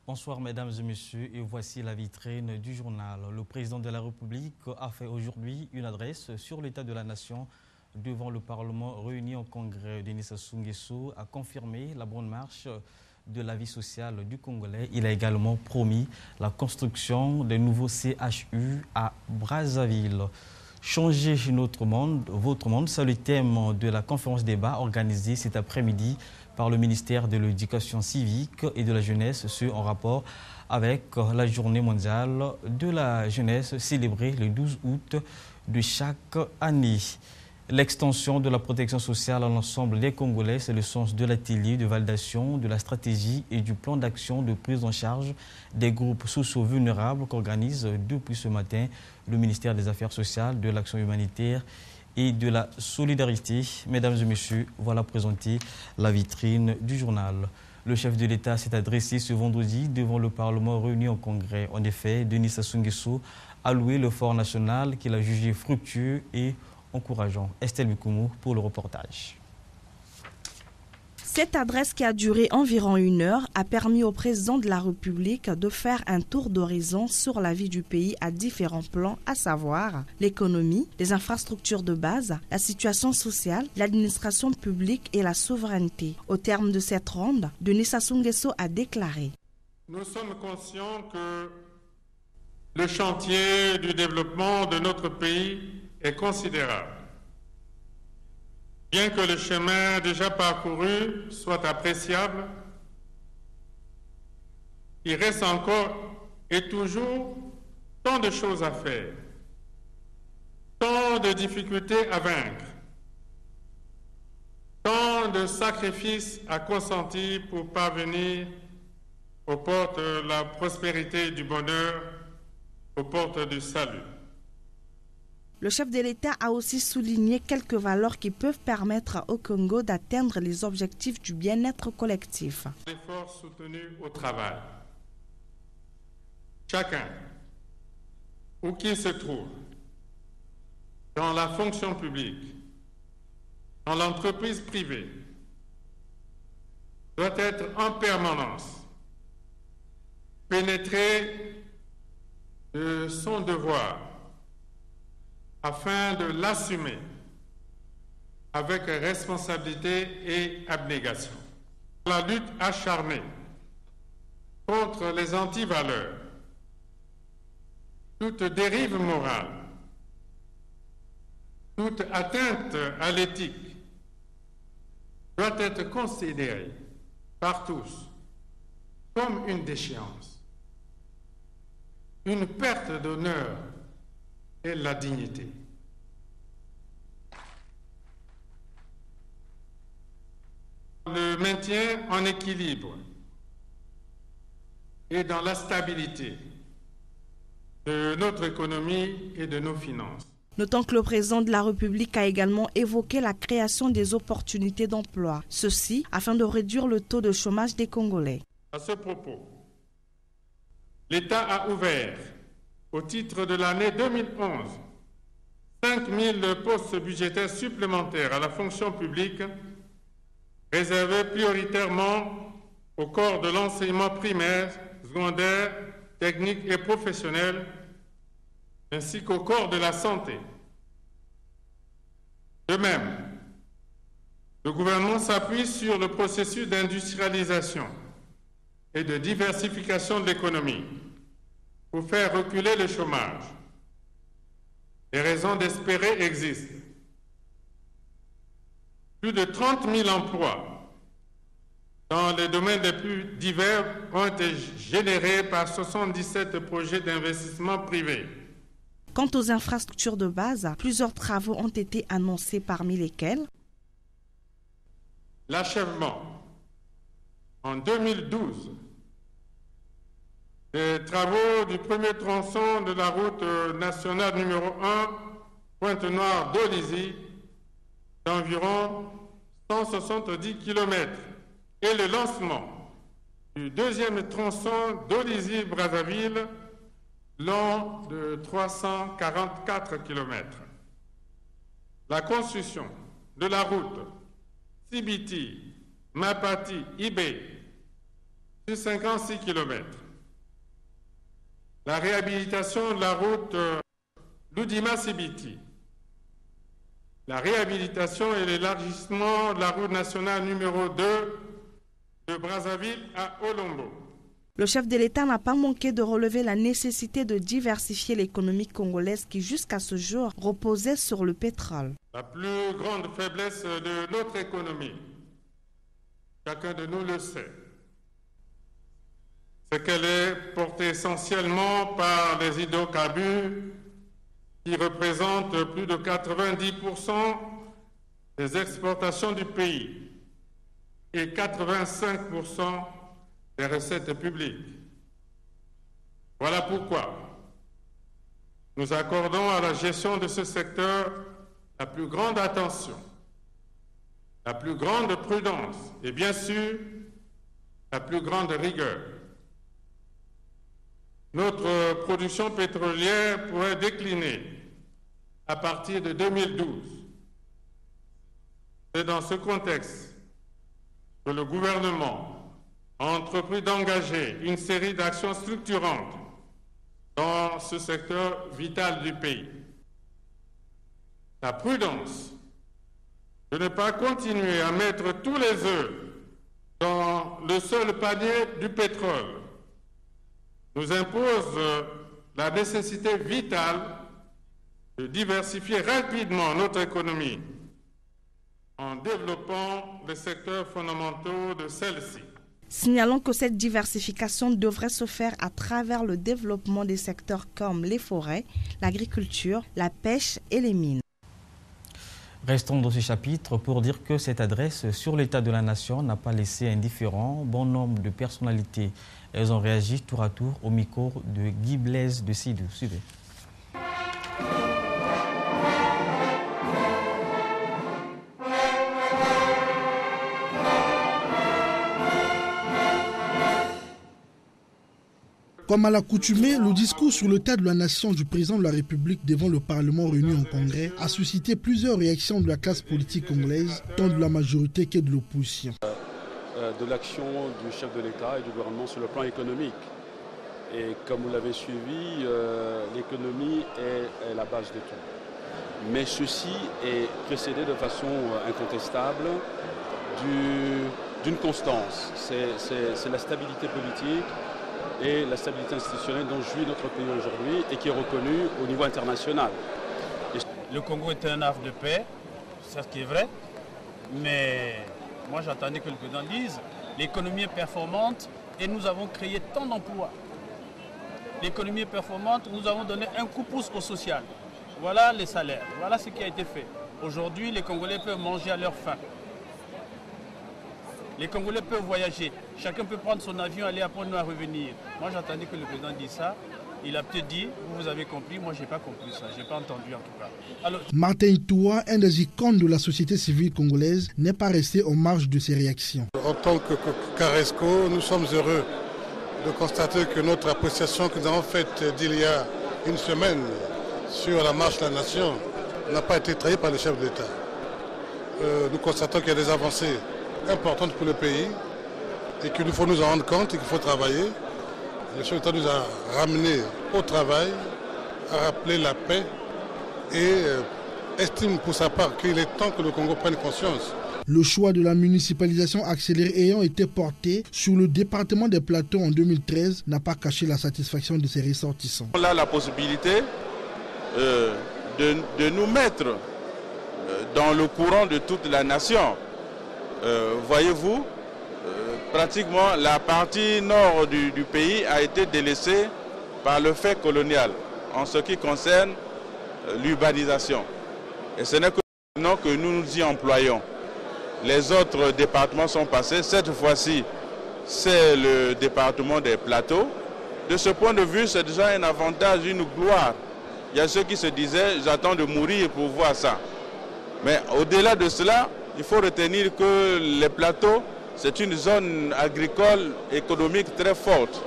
Bonsoir mesdames et messieurs, et voici la vitrine du journal. Le président de la République a fait aujourd'hui une adresse sur l'état de la nation devant le Parlement réuni au congrès. Denis Sassou Nguesso a confirmé la bonne marche de la vie sociale du Congolais. Il a également promis la construction de nouveaux CHU à Brazzaville. Changer notre monde, votre monde, c'est le thème de la conférence débat organisée cet après-midi par le ministère de l'Éducation civique et de la jeunesse, ce en rapport avec la journée mondiale de la jeunesse célébrée le 12 août de chaque année. L'extension de la protection sociale à l'ensemble des Congolais, c'est le sens de l'atelier de validation de la stratégie et du plan d'action de prise en charge des groupes sociaux vulnérables qu'organise depuis ce matin le ministère des Affaires sociales, de l'Action humanitaire et de la solidarité. Mesdames et messieurs, voilà présenter la vitrine du journal. Le chef de l'État s'est adressé ce vendredi devant le Parlement réuni en congrès. En effet, Denis Sassou Nguesso a loué l'effort national qu'il a jugé fructueux et encourageant. Estelle Bikoumou pour le reportage. Cette adresse qui a duré environ 1 heure a permis au président de la République de faire un tour d'horizon sur la vie du pays à différents plans, à savoir l'économie, les infrastructures de base, la situation sociale, l'administration publique et la souveraineté. Au terme de cette ronde, Denis Sassou Nguesso a déclaré: Nous sommes conscients que le chantier du développement de notre pays est considérable. Bien que le chemin déjà parcouru soit appréciable, il reste encore et toujours tant de choses à faire, tant de difficultés à vaincre, tant de sacrifices à consentir pour parvenir aux portes de la prospérité et du bonheur, aux portes du salut. Le chef de l'État a aussi souligné quelques valeurs qui peuvent permettre au Congo d'atteindre les objectifs du bien-être collectif. L'effort soutenu au travail. Chacun, où qu'il se trouve, dans la fonction publique, dans l'entreprise privée, doit être en permanence pénétré de son devoir afin de l'assumer avec responsabilité et abnégation. La lutte acharnée contre les antivaleurs, toute dérive morale, toute atteinte à l'éthique doit être considérée par tous comme une déchéance, une perte d'honneur et la dignité. Le maintien en équilibre et dans la stabilité de notre économie et de nos finances. Notons que le président de la République a également évoqué la création des opportunités d'emploi, ceci afin de réduire le taux de chômage des Congolais. À ce propos, l'État a ouvert au titre de l'année 2011, 5 000 postes budgétaires supplémentaires à la fonction publique, réservés prioritairement au corps de l'enseignement primaire, secondaire, technique et professionnel, ainsi qu'au corps de la santé. De même, le gouvernement s'appuie sur le processus d'industrialisation et de diversification de l'économie pour faire reculer le chômage. Les raisons d'espérer existent. Plus de 30 000 emplois dans les domaines les plus divers ont été générés par 77 projets d'investissement privés. Quant aux infrastructures de base, plusieurs travaux ont été annoncés, parmi lesquels l'achèvement en 2012 des travaux du premier tronçon de la route nationale numéro 1, Pointe-Noire-Dolisie, d'environ 170 km, et le lancement du deuxième tronçon Dolisie-Brazzaville, long de 344 km. La construction de la route Sibiti, Mapati, Ibé, sur 56 km. La réhabilitation de la route Loudima-Sibiti. La réhabilitation et l'élargissement de la route nationale numéro 2 de Brazzaville à Olombo. Le chef de l'État n'a pas manqué de relever la nécessité de diversifier l'économie congolaise qui, jusqu'à ce jour, reposait sur le pétrole. La plus grande faiblesse de notre économie, chacun de nous le sait, c'est qu'elle est portée essentiellement par les hydrocarbures qui représentent plus de 90% des exportations du pays et 85% des recettes publiques. Voilà pourquoi nous accordons à la gestion de ce secteur la plus grande attention, la plus grande prudence et bien sûr la plus grande rigueur. Notre production pétrolière pourrait décliner à partir de 2012. C'est dans ce contexte que le gouvernement a entrepris d'engager une série d'actions structurantes dans ce secteur vital du pays. La prudence de ne pas continuer à mettre tous les œufs dans le seul panier du pétrole nous impose la nécessité vitale de diversifier rapidement notre économie en développant les secteurs fondamentaux de celle-ci. Signalons que cette diversification devrait se faire à travers le développement des secteurs comme les forêts, l'agriculture, la pêche et les mines. Restons dans ce chapitre pour dire que cette adresse sur l'état de la nation n'a pas laissé indifférent bon nombre de personnalités. Elles ont réagi tour à tour au micro de Guy Blaise de Sidou. Suivez. Comme à l'accoutumée, le discours sur l'état de la nation du président de la République devant le Parlement réuni en congrès a suscité plusieurs réactions de la classe politique congolaise, tant de la majorité que de l'opposition. De l'action du chef de l'État et du gouvernement sur le plan économique. Et comme vous l'avez suivi, l'économie est la base de tout. Mais ceci est précédé de façon incontestable d'une constance. C'est la stabilité politique et la stabilité institutionnelle dont jouit notre pays aujourd'hui et qui est reconnue au niveau international. Le Congo est un havre de paix, c'est ce qui est vrai, mais moi j'attendais que le président dise l'économie est performante et nous avons créé tant d'emplois. L'économie est performante, nous avons donné un coup de pouce au social. Voilà les salaires, voilà ce qui a été fait. Aujourd'hui, les Congolais peuvent manger à leur faim. Les Congolais peuvent voyager. Chacun peut prendre son avion, aller apprendre à revenir. Moi, j'attendais que le président dise ça. Il a peut-être dit, vous avez compris, moi, je n'ai pas compris ça. Je n'ai pas entendu en tout cas. Alors... Martin Toua, un des icônes de la société civile congolaise, n'est pas resté en marge de ces réactions. En tant que Caresco, nous sommes heureux de constater que notre appréciation que nous avons faite d'il y a une semaine sur la marche de la nation n'a pas été trahie par le chef de l'État. Nous constatons qu'il y a des avancées importante pour le pays et qu'il nous faut nous en rendre compte et qu'il faut travailler. Le chef d'État nous a ramenés au travail, a rappelé la paix et estime pour sa part qu'il est temps que le Congo prenne conscience. Le choix de la municipalisation accélérée ayant été porté sur le département des Plateaux en 2013 n'a pas caché la satisfaction de ses ressortissants. On a la possibilité de nous mettre dans le courant de toute la nation. Voyez-vous, pratiquement la partie nord du pays a été délaissée par le fait colonial en ce qui concerne l'urbanisation. Et ce n'est que maintenant que nous nous y employons. Les autres départements sont passés. Cette fois-ci, c'est le département des Plateaux. De ce point de vue, c'est déjà un avantage, une gloire. Il y a ceux qui se disaient, j'attends de mourir pour voir ça. Mais au-delà de cela, il faut retenir que les Plateaux, c'est une zone agricole économique très forte.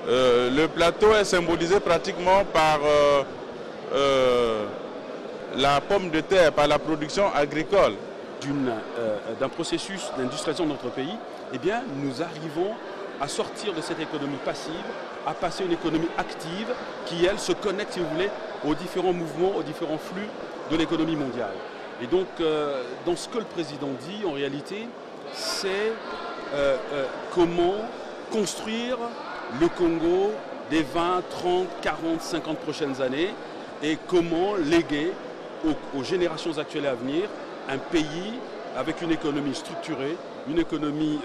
Le plateau est symbolisé pratiquement par la pomme de terre, par la production agricole. D'un processus d'industrialisation de notre pays, eh bien, nous arrivons à sortir de cette économie passive, à passer une économie active qui, elle, se connecte, si vous voulez, aux différents mouvements, aux différents flux de l'économie mondiale. Et donc, dans ce que le président dit, en réalité, c'est comment construire le Congo des 20, 30, 40, 50 prochaines années et comment léguer aux générations actuelles à venir un pays avec une économie structurée, une économie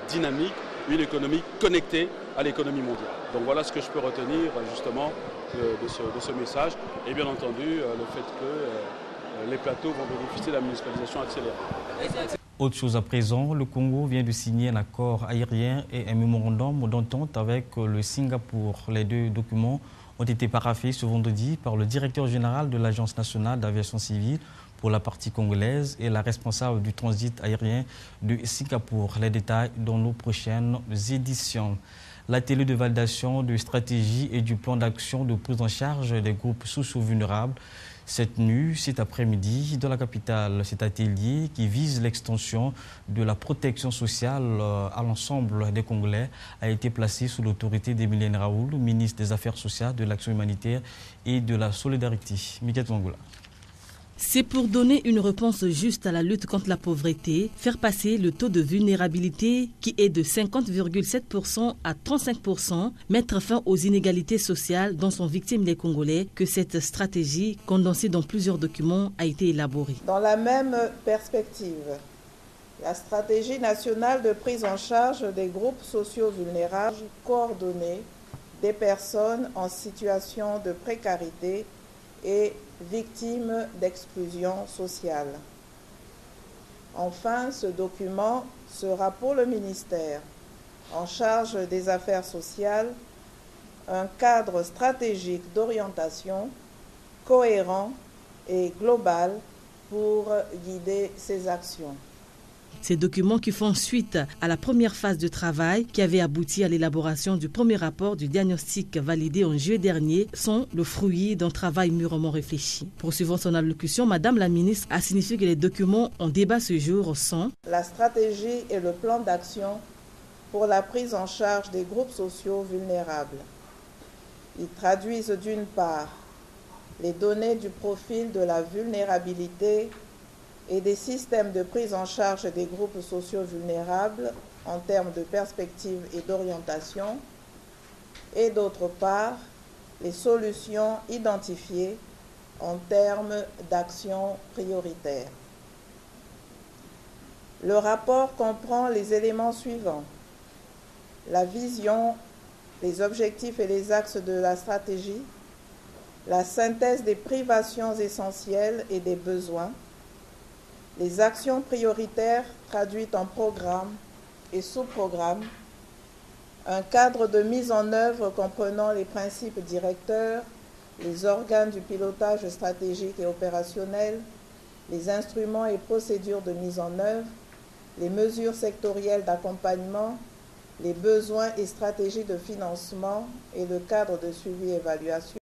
dynamique, une économie connectée à l'économie mondiale. Donc voilà ce que je peux retenir justement de ce message et bien entendu le fait que les plateaux vont bénéficier de la municipalisation accélérée. Autre chose à présent, le Congo vient de signer un accord aérien et un mémorandum d'entente avec le Singapour. Les deux documents ont été paraphés ce vendredi par le directeur général de l'Agence nationale d'aviation civile pour la partie congolaise et la responsable du transit aérien de Singapour. Les détails dans nos prochaines éditions. L'atelier de validation de stratégie et du plan d'action de prise en charge des groupes sociaux vulnérables s'est tenu cet après-midi dans la capitale. Cet atelier qui vise l'extension de la protection sociale à l'ensemble des Congolais a été placé sous l'autorité d'Emilienne Raoul, ministre des Affaires sociales, de l'Action humanitaire et de la solidarité. Miguel Angola. C'est pour donner une réponse juste à la lutte contre la pauvreté, faire passer le taux de vulnérabilité qui est de 50,7% à 35%, mettre fin aux inégalités sociales dont sont victimes les Congolais, que cette stratégie, condensée dans plusieurs documents, a été élaborée. Dans la même perspective, la stratégie nationale de prise en charge des groupes sociaux vulnérables coordonnée des personnes en situation de précarité et victimes d'exclusion sociale. Enfin, ce document sera pour le ministère en charge des affaires sociales un cadre stratégique d'orientation cohérent et global pour guider ses actions. Ces documents qui font suite à la première phase de travail qui avait abouti à l'élaboration du premier rapport du diagnostic validé en juillet dernier sont le fruit d'un travail mûrement réfléchi. Poursuivant son allocution, Madame la ministre a signifié que les documents en débat ce jour sont la stratégie et le plan d'action pour la prise en charge des groupes sociaux vulnérables. Ils traduisent d'une part les données du profil de la vulnérabilité et des systèmes de prise en charge des groupes sociaux vulnérables en termes de perspective et d'orientation, et d'autre part, les solutions identifiées en termes d'actions prioritaires. Le rapport comprend les éléments suivants: la vision, les objectifs et les axes de la stratégie, la synthèse des privations essentielles et des besoins, les actions prioritaires traduites en programmes et sous-programmes, un cadre de mise en œuvre comprenant les principes directeurs, les organes du pilotage stratégique et opérationnel, les instruments et procédures de mise en œuvre, les mesures sectorielles d'accompagnement, les besoins et stratégies de financement et le cadre de suivi et évaluation.